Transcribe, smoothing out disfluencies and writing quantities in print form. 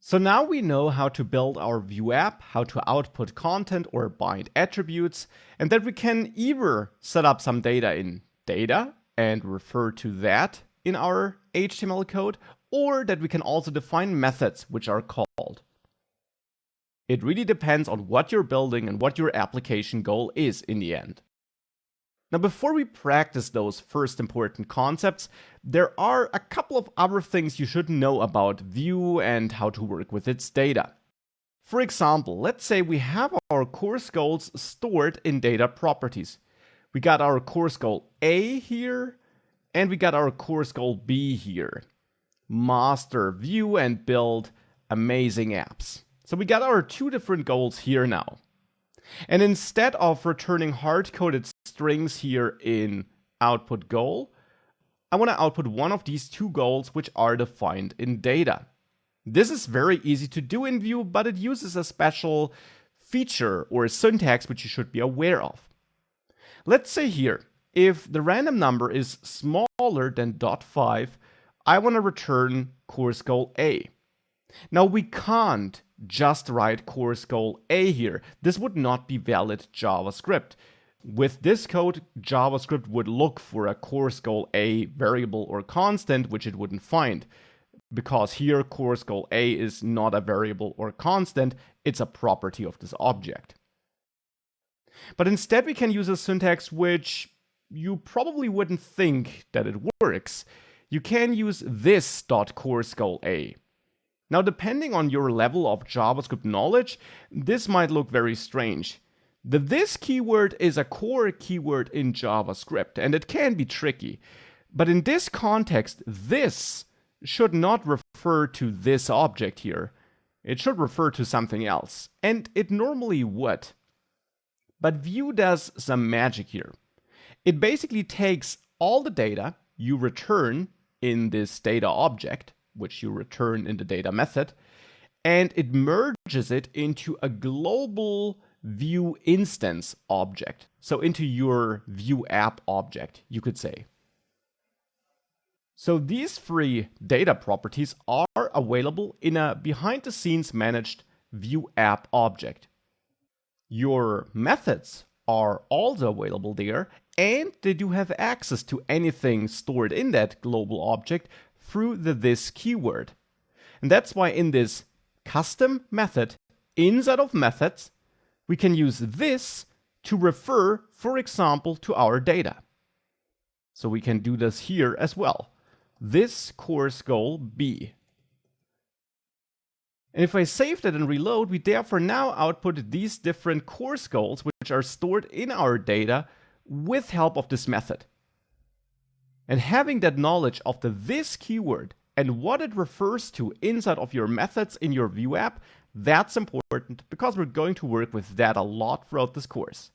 So now we know how to build our Vue app, how to output content or bind attributes, and that we can either set up some data in data and refer to that in our HTML code, or that we can also define methods which are called. It really depends on what you're building and what your application goal is in the end. Now, before we practice those first important concepts, there are a couple of other things you should know about Vue and how to work with its data. For example, let's say we have our course goals stored in data properties. We got our course goal A here, and we got our course goal B here. Master Vue and build amazing apps. So we got our two different goals here now. And instead of returning hard-coded strings here in output goal, I want to output one of these two goals which are defined in data. This is very easy to do in Vue, but it uses a special feature or a syntax which you should be aware of. Let's say here, if the random number is smaller than .5, I want to return course goal A. Now we can't just write course goal A here. This would not be valid JavaScript. With this code, JavaScript would look for a course goal A variable or constant, which it wouldn't find. Because here, course goal A is not a variable or constant, it's a property of this object. But instead, we can use a syntax which you probably wouldn't think that it works. You can use this.CourseGoalA. Now, depending on your level of JavaScript knowledge, this might look very strange. The this keyword is a core keyword in JavaScript, and it can be tricky. But in this context, this should not refer to this object here. It should refer to something else, and it normally would. But Vue does some magic here. It basically takes all the data you return in this data object, which you return in the data method, and it merges it into a global Vue instance object. So into your Vue app object, you could say. So these three data properties are available in a behind-the-scenes managed Vue app object. Your methods are also available there, and they do have access to anything stored in that global object through the this keyword. And that's why in this custom method inside of methods, we can use this to refer, for example, to our data. So we can do this here as well. This course goal B. And if I save that and reload, we therefore now output these different course goals which are stored in our data with help of this method. And having that knowledge of the this keyword and what it refers to inside of your methods in your Vue app, that's important because we're going to work with that a lot throughout this course.